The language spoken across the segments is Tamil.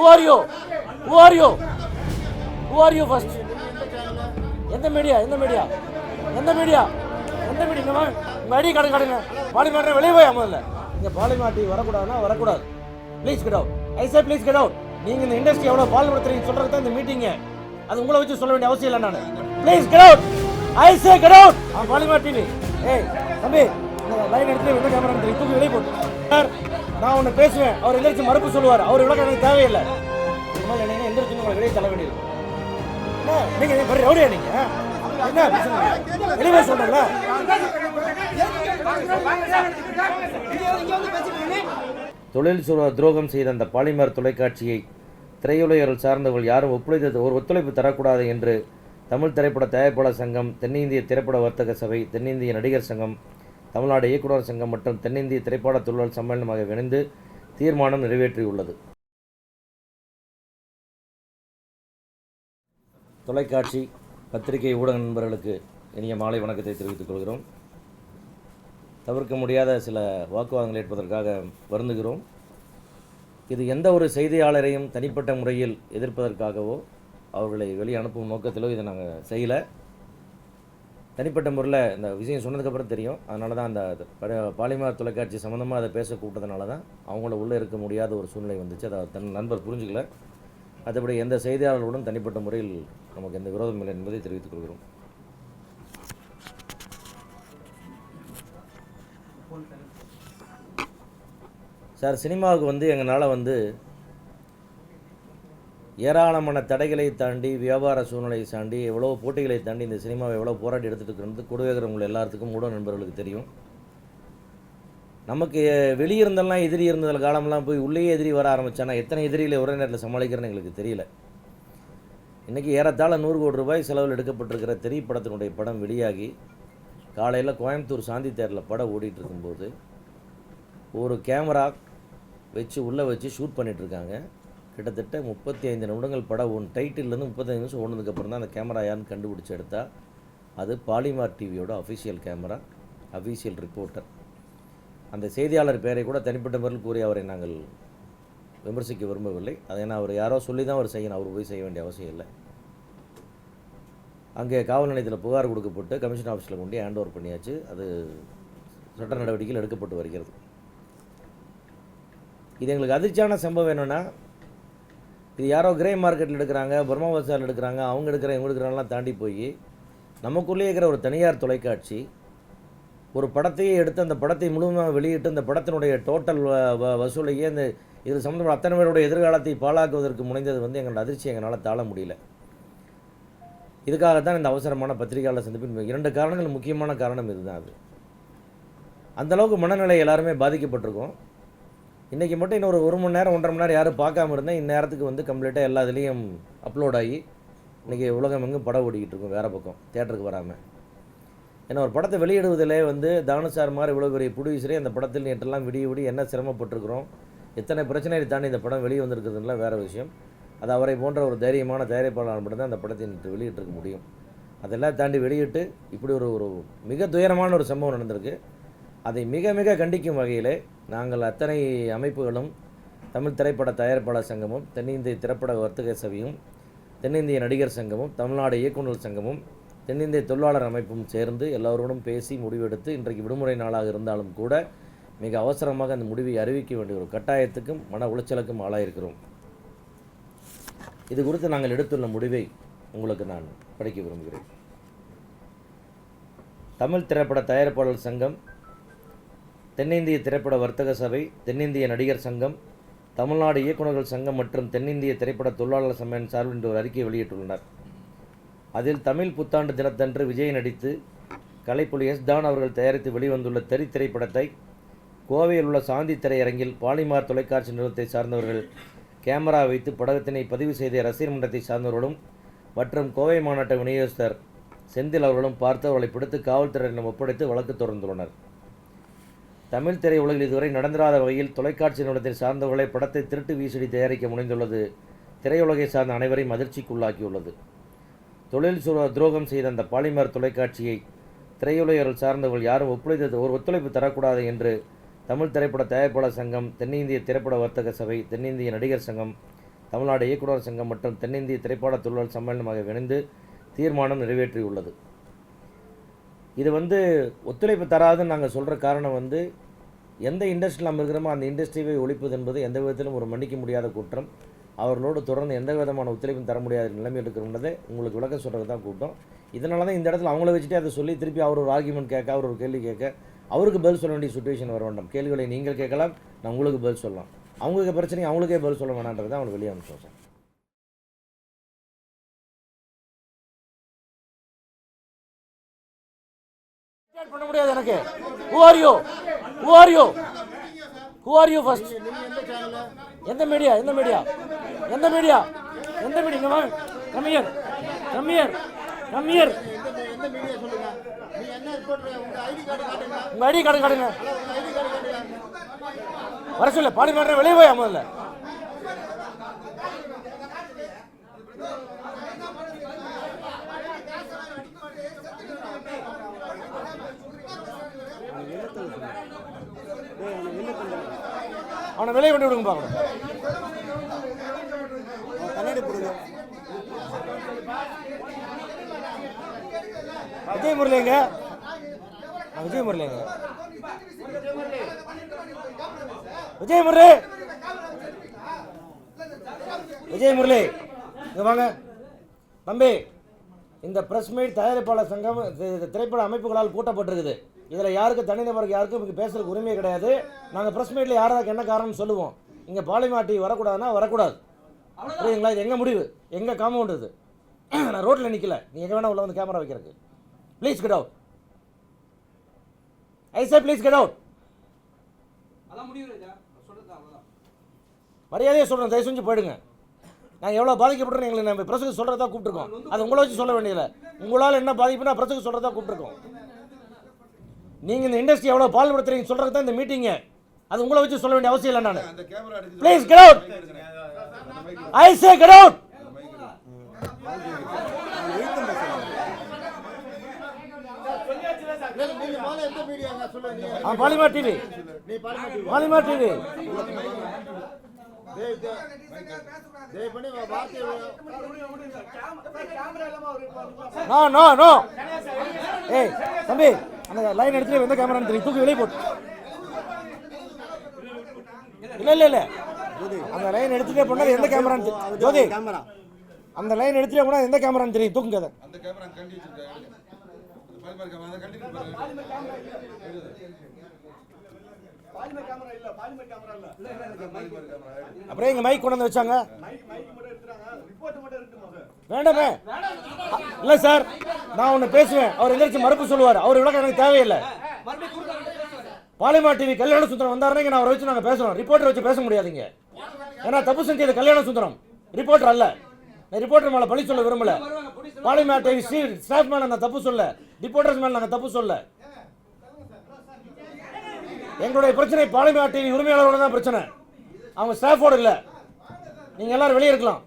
Who are you? Who are you? Who are you first? எந்த மீடியா? எந்த மீடியா? எந்த மீடியா? எந்த மீடியா? உங்கள் ஐடி கார்டு காட்டுங்க. பாலிமார்ட்ட வெளியே போய் முதல்ல. இங்கே பாலிமார் டிவி வரக்கூடாதுன்னா வரக்கூடாது. Please get out. I say please get out. நீங்கள் இந்த இண்டஸ்ட்ரி எவ்வளோ பால் நடத்துறீங்க சொல்கிறது தான் இந்த மீட்டிங்கு. அது உங்களை வச்சு சொல்ல வேண்டிய அவசியம் இல்லை. நான் please get out. I say get out. Polimer TV. ஏய் தம்பி, லைன் எடுத்து எந்த கேமரா எடுத்து தூக்கி வெளியே போட்டு சார், நான் ஒன்று பேசுவேன். அவர் எந்திரிச்சு மறுப்பு சொல்லுவார். அவர் விளக்கம் எனக்கு தேவையில்லை. இனிமேல் என்ன எந்திரிச்சு உங்களை வெளியே தள்ள வேண்டியது. நீங்க பெரிய ரவுடியா? நீங்க என்ன வெளியே சொல்றீங்களா? தொழில் துரோகம் செய்த அந்த பாலிமர் தொலைக்காட்சியை திரையுலகில் சார்ந்தவர்கள் யாரும் ஒத்துழைப்பு தரக்கூடாது என்று தமிழ் திரைப்பட தயாரிப்பாளர் சங்கம், தென்னிந்திய திரைப்பட வர்த்தக சபை, தென்னிந்திய நடிகர் சங்கம், தமிழ்நாடு இயக்குநர் சங்கம் மற்றும் தென்னிந்திய திரைப்பட தொழிலாளர் சம்மேளனமாக இணைந்து தீர்மானம் நிறைவேற்றியுள்ளது. தொலைக்காட்சி, பத்திரிகை, ஊடக நண்பர்களுக்கு இனிய மாலை வணக்கத்தை தெரிவித்துக் கொள்கிறோம். தவிர்க்க முடியாத சில வாக்குவாதங்கள் ஏற்பதற்காக வருந்துகிறோம். இது எந்த ஒரு செய்தியாளரையும் தனிப்பட்ட முறையில் எதிர்ப்பதற்காகவோ அவர்களை வெளியே அனுப்பும் நோக்கத்திலோ இதை நாங்கள் செய்யலை. தனிப்பட்ட முறையில் இந்த விஷயம் சொன்னதுக்கப்புறம் தெரியும். அதனால தான் அந்த பாலிமர் தொலைக்காட்சி சம்மந்தமாக அதை பேச கூப்பிட்டதுனால தான் அவங்கள உள்ளே இருக்க முடியாத ஒரு சூழ்நிலை வந்துச்சு. அதை தன் நண்பர் புரிஞ்சுக்கல. மற்றபடி எந்த செய்தியாளர்களுடன் தனிப்பட்ட முறையில் நமக்கு எந்த விரோதம் இல்லை என்பதை தெரிவித்துக் கொள்கிறோம். சார், சினிமாவுக்கு எங்களால் ஏராளமான தடைகளை தாண்டி, வியாபார சூழ்நிலையை தாண்டி, எவ்வளோ போட்டிகளை தாண்டி இந்த சினிமாவை எவ்வளோ போராட்டி எடுத்துகிட்டு இருக்கிறது கூடவேகிறவங்க எல்லாத்துக்கும் ஊடக நண்பர்களுக்கு தெரியும். நமக்கு வெளியிருந்தெல்லாம் எதிரி இருந்ததில் காலமெல்லாம் போய் உள்ளேயே எதிரி வர ஆரம்பித்தானா எத்தனை எதிரிகளை ஒரே நேரத்தில் சமாளிக்கிறேன்னு எங்களுக்கு தெரியல. இன்றைக்கி ஏறத்தாழ 100 கோடி ரூபாய் செலவில் எடுக்கப்பட்டிருக்கிற திரைப்படத்தினுடைய படம் வெளியாகி காலையில் கோயம்புத்தூர் சாந்தி தேரில் படம் ஓடிட்டு இருக்கும்போது ஒரு கேமரா வச்சு உள்ளே வச்சு ஷூட் பண்ணிகிட்ருக்காங்க. கிட்டத்தட்ட 35 நிமிடங்கள் படம் டைட்டில்லேருந்து 35 நிமிஷம் ஓடுனதுக்கப்புறம் தான் அந்த கேமரா யாருன்னு கண்டுபிடிச்சி எடுத்தால் அது பாலிமார் டிவியோட அஃபிஷியல் கேமரா, அஃபிஷியல் ரிப்போர்ட்டர். அந்த செய்தியாளர் பெயரை கூட தனிப்பட்ட முறையில் கூறி அவரை நாங்கள் விமர்சிக்க விரும்பவில்லை. அதை ஏன்னா அவர் யாரோ சொல்லி தான் அவர் செய்யணும், அவர் போய் செய்ய வேண்டிய அவசியம் இல்லை. அங்கே காவல் நிலையத்தில் புகார் கொடுக்கப்பட்டு கமிஷன் ஆஃபீஸில் கொண்டு ஹேண்ட் ஓவர் பண்ணியாச்சு. அது சட்ட நடவடிக்கைகள் எடுக்கப்பட்டு வருகிறது. இது எங்களுக்கு அதிர்ச்சியான சம்பவம் என்னென்னா, இது யாரோ கிரே மார்க்கெட்டில் எடுக்கிறாங்க, பர்மா பசாரில் எடுக்கிறாங்க, அவங்க இவங்க எடுக்கிறாங்கலாம் தாண்டி போய் நமக்குள்ளே இருக்கிற ஒரு தனியார் தொலைக்காட்சி ஒரு படத்தையே எடுத்து அந்த படத்தை முழுமையாக வெளியிட்டு அந்த படத்தினுடைய டோட்டல் வசூலையே இந்த இது சம்மந்தப்பட்ட அத்தனை பேருடைய எதிர்காலத்தை பாழாக்குவதற்கு முனைந்தது எங்களோட அதிர்ச்சி எங்களால் தாழ முடியல. இதுக்காகத்தான் இந்த அவசரமான பத்திரிகையாளர் சந்திப்பின் 2 காரணங்கள், முக்கியமான காரணம் இதுதான். அது அந்தளவுக்கு மனநிலை எல்லாருமே பாதிக்கப்பட்டிருக்கோம். இன்றைக்கி மட்டும் இன்னொரு 1 மணி நேரம் 1.5 மணி நேரம் யாரும் பார்க்காம இருந்தால் இந்நேரத்துக்கு கம்ப்ளீட்டாக எல்லா இதுலேயும் அப்லோட் ஆகி இன்றைக்கி உலகம் எங்கும் படம் ஓடிக்கிட்டு இருக்கும் வேறு பக்கம் தேட்டருக்கு வராமல். ஏன்னா ஒரு படத்தை வெளியிடுவதிலே தானுசார் மாதிரி இவ்வளோ பெரிய ப்ரொடியூசரே அந்த படத்தில் நேற்றெல்லாம் விடிய என்ன சிரமப்பட்டிருக்கிறோம், எத்தனை பிரச்சனையை தாண்டி இந்த படம் வெளியே வந்திருக்கிறதுலாம் வேறு விஷயம். அது அவரை போன்ற ஒரு தைரியமான தயாரிப்பாளர் மட்டும்தான் அந்த படத்தை நேற்று வெளியிட்டிருக்க முடியும். அதெல்லாம் தாண்டி வெளியிட்டு இப்படி ஒரு மிக துயரமான ஒரு சம்பவம் நடந்திருக்கு. அதை மிக மிக கண்டிக்கும் வகையில் நாங்கள் அத்தனை அமைப்புகளும், தமிழ் திரைப்பட தயாரிப்பாளர் சங்கமும், தென்னிந்திய திரைப்பட வர்த்தக சபையும், தென்னிந்திய நடிகர் சங்கமும், தமிழ்நாடு இயக்குநர் சங்கமும், தென்னிந்திய தொழிலாளர் அமைப்பும் சேர்ந்து எல்லோரோடும் பேசி முடிவெடுத்து இன்றைக்கு விடுமுறை நாளாக இருந்தாலும் கூட மிக அவசரமாக அந்த முடிவை அறிவிக்க வேண்டிய ஒரு கட்டாயத்துக்கும் மன உளைச்சலுக்கும் ஆளாயிருக்கிறோம். இது குறித்து நாங்கள் எடுத்துள்ள முடிவை உங்களுக்கு நான் படிக்க விரும்புகிறேன். தமிழ் திரைப்பட தயாரிப்பாளர் சங்கம், தென்னிந்திய திரைப்பட வர்த்தக சபை, தென்னிந்திய நடிகர் சங்கம், தமிழ்நாடு இயக்குநர்கள் சங்கம் மற்றும் தென்னிந்திய திரைப்பட தொழிலாளர் சம்மேளனம் சார்பில் இன்று ஒரு அறிக்கை வெளியிட்டுள்ளனர். அதில் தமிழ் புத்தாண்டு தினத்தன்று விஜய் நடித்து கலைப்புலி எஸ். டான் அவர்கள் தயாரித்து வெளிவந்துள்ள தெறி திரைப்படத்தை கோவையில் உள்ள சாந்தி திரையரங்கில் பாலிமார் தொலைக்காட்சி நிறுவனத்தை சார்ந்தவர்கள் கேமரா வைத்து படத்தினை பதிவு செய்த ரசிகர் மன்றத்தை சார்ந்தவர்களும் மற்றும் கோவை மாநட்ட விநியோகஸ்தர் செந்தில் அவர்களும் பார்த்து அவர்களை பிடித்து காவல்துறையிடம் ஒப்படைத்து வழக்கு தொடர்ந்துள்ளனர். தமிழ் திரையுலகில் இதுவரை நடந்திராத வகையில் தொலைக்காட்சி நிறுவனத்தை சார்ந்தவர்களை படத்தை திருட்டு விசிடி தயாரிக்க முனைந்துள்ளது திரையுலகை சார்ந்த அனைவரையும் அதிர்ச்சிக்குள்ளாக்கியுள்ளது. தொழில் துரோகம் செய்த அந்த பாலிமர் தொலைக்காட்சியை திரையுலகில் சார்ந்தவர்கள் யாரும் ஒத்துழைப்பு தரக்கூடாது என்று தமிழ் திரைப்பட தயாரிப்பாளர் சங்கம், தென்னிந்திய திரைப்பட வர்த்தக சபை, தென்னிந்திய நடிகர் சங்கம், தமிழ்நாடு இயக்குநர் சங்கம் மற்றும் தென்னிந்திய திரைப்பட தொழிலாளர் சம்மேளனமாக இணைந்து தீர்மானம் நிறைவேற்றியுள்ளது. இது ஒத்துழைப்பு தராதுன்னு நாங்கள் சொல்கிற காரணம் எந்த இண்டஸ்ட்ரியில் நம்ம இருக்கிறோமோ அந்த இண்டஸ்ட்ரியை ஒழிப்பது என்பது எந்த விதத்திலும் ஒரு மன்னிக்க முடியாத குற்றம். அவர்களோடு தொடர்ந்து எந்த விதமான ஒத்துழைப்பும் தர முடியாத நிலைமை இருக்கிறது உங்களுக்கு விளக்கம் சொல்கிறது தான் கூட்டம். இதனால தான் இந்த இடத்துல அவங்கள வச்சுட்டு அதை சொல்லி திருப்பி அவர் ஒரு ஆர்கியூமெண்ட் கேட்க, அவர் ஒரு கேள்வி கேட்க, அவருக்கு பதில் சொல்ல வேண்டிய சுச்சுவேஷன் வர வேண்டாம். கேள்விகளை நீங்கள் கேட்கலாம், நான் உங்களுக்கு பதில் சொல்லலாம். அவங்களுக்கு பிரச்சனை அவங்களுக்கே பதில் சொல்ல வேணான்றதை அவங்க வெளியே அனுப்பிச்சோம் சார். பண்ண முடியாது எனக்கு. Who are you? Who are you? Who are you first? எந்த மீடியா? எந்த மீடியா? எந்த மீடியா? எந்த media? Come here. Come here. Come here. எந்த மீடியா சொல்லுங்க. நீ என்ன ரிப்போர்ட்டர்? உங்க ஐடி கார்டு காட்டுங்க. உங்க ஐடி கார்டு காட்டுங்க. உங்க ஐடி கார்டு காட்டுங்க. வர சொல்ல பார்லிமென்ட்ல வெளிய போய் முதல்ல. அவனை வெளியே கொண்டு விடுங்க பார்க்கணும். கண்ணாடி போடுங்க. விஜய் முரளிங்க, விஜய் முரளிங்க, விஜய் முரளி, விஜய் முரளி இங்க வாங்க தம்பி. இந்த பிரஸ் மீட் தயாரிப்பாளர் சங்கம் திரைப்பட அமைப்புகளால் கூட்டப்பட்டிருக்குது. இதில் யாருக்கு தனிநபருக்கு யாருக்கும் இங்கே பேசுறதுக்கு உரிமை கிடையாது. நாங்கள் ப்ரெஸ் மீட்டில் யாராருக்கு என்ன காரணம் சொல்லுவோம். இங்கே பாலிமாட்டி வரக்கூடாதுன்னா வரக்கூடாது. புரியுதுங்களா? இது எங்கள் முடிவு, எங்கள் காம்பவுண்ட் இது. நான் ரோட்டில் நிற்கல, நீ எங்கே வேணால் உள்ள கேமரா வைக்கிறதுக்கு. Please get out. I say please get out. மரியாதையை சொல்கிறேன், தயவு செஞ்சு போயிடுங்க. நாங்கள் எவ்வளோ பாதிக்கப்பட்டோம் எங்களுக்கு நம்ம ப்ரெஸ்ஸுக்கு சொல்கிறதா கூப்பிட்டுருக்கோம். அது உங்களை வச்சு சொல்ல வேண்டியதில்லை. உங்களால் என்ன பாதிப்புனா ப்ரெஸ்ஸுக்கு சொல்கிறதா கூப்பிட்டுருக்கோம். நீங்கள் இந்த இண்டஸ்ட்ரி எவ்வளோ பால்படுத்துறீங்க சொல்கிறது தான் இந்த மீட்டிங்கு. அது உங்களை வச்சு சொல்ல வேண்டிய அவசியம் இல்லை. நான் please get out. I say get out. Polimer TV, Polimer TV. No no no. ஏய் தம்பி, அந்த லைன் எடுத்துட்டு எந்த கேமரா தெரியும் தூக்கி வெளியே போட்டு. இல்ல இல்ல இல்ல, அந்த லைன் எடுத்துட்டே போனா எந்த கேமரா ஜோதி, அந்த லைன் எடுத்துட்டே போனா எந்த கேமரான்னு தெரியும் தூக்குங்க. அதை அந்த கேமரா கண்டி வச்சிருக்காங்க. பாலிமர் கேமரா அதை கண்டி பாருங்க. பாலிமர் கேமரா இல்ல, பாலிமர் கேமரா இல்ல. அப்புறம் எங்க மைக் கொண்டு வந்து வச்சாங்க. மைக் மட்டும் எடுத்துறாங்க, ரிப்போர்ட் மட்டும் எடுத்துமா சார்? வேண்டாமே. இல்ல சார், நான் ஒன்னு பேசுவேன், அவர் எந்திரச்சு மறுப்பு சொல்லுவார். அவர் விளக்கம் எனக்கு தேவையில்லை. பாலிமார் டிவி கல்யாண சுந்தரம் வந்தாருன்னா நான் அவரை வச்சு நாங்கள் பேசுகிறோம். ரிப்போர்ட்டர் வச்சு பேச முடியாதுங்க. ஏன்னா தப்பு செஞ்சது கல்யாண சுந்தரம், ரிப்போர்ட்டர் அல்ல. நான் ரிப்போர்ட்டர் மேலே பழி சொல்ல விரும்பல. பாலிமார் டிவி ஸ்டாஃப் மேலே நான் தப்பு சொல்ல, ரிப்போர்ட்டர்ஸ் மேலே நாங்கள் தப்பு சொல்ல. எங்களுடைய பிரச்சனை பாலிமார் டிவி உரிமையாளரோட தான் பிரச்சனை, அவங்க ஸ்டாஃபோடு இல்லை. நீங்கள் எல்லாரும் வெளியே இருக்கலாம்.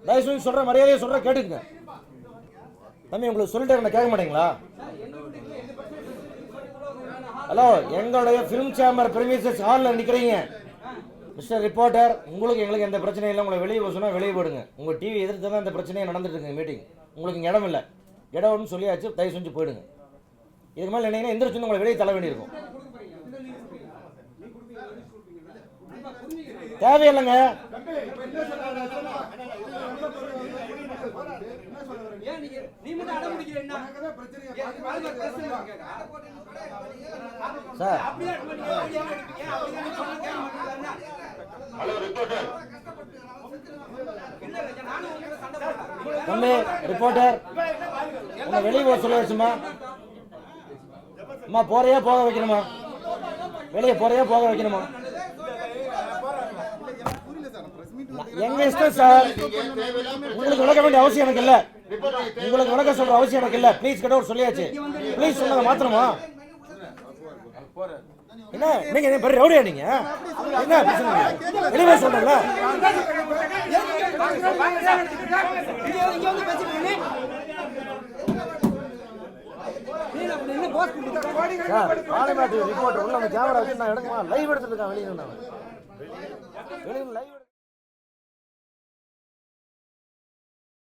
தயவுசெய்து சொல்கிற மரியாதையை சொல்கிற கேட்டுக்குங்க. தம்பி உங்களுக்கு சொல்லிட்டு என்ன கேட்க மாட்டீங்களா? ஹலோ, எங்களுடைய ஃபிலிம் சேம்பர் பிரிமிசஸ் ஹாலில் நிற்கிறீங்க. மிஸ்டர் ரிப்போர்ட்டர், உங்களுக்கு எங்களுக்கு எந்த பிரச்சனையும் இல்லை. உங்களை வெளியே போக சொன்னால் வெளியே போடுங்க. உங்கள் டிவி எதிர்த்து தான் இந்த பிரச்சனையை நடந்துட்டு இருக்குங்க. மீட்டிங் உங்களுக்கு இங்கே இடம் இல்லை, இடம்னு சொல்லியாச்சு. தயவு செஞ்சு போயிடுங்க. இதுக்கு மேலே நினைங்கன்னா எந்திரிச்சு உங்களை வெளியே தள்ள வேண்டியிருக்கும். தேவையில்லைங்க. சார் தம்பி ரிப்போர்ட்டர், உங்க வெளியே போக சொல்ல வச்சுமா? அம்மா போறையா போக வைக்கணுமா? வெளியே போறையா போக வைக்கணுமா? எங்க இஷ்டம் சார். உங்களுக்கு விளக்க வேண்டிய அவசியம் எனக்கு இல்லை. உங்களுக்கு விளக்க சொல்ற அவசியம் எனக்கு இல்லை. ப்ளீஸ் கெட் அவுட் சொல்லியாச்சு. ப்ளீஸ் சொன்னதை மாத்திரமா? என்ன நீங்க பெரிய ரவுடியா? நீங்க என்ன வெளியே சொல்றீங்க? பாலிமார் டிவி ரிப்போர்ட் உள்ள கேமரா வச்சு நான் எடுக்கமா லைவ் எடுத்துட்டு இருக்கேன். வெளியே லைவ்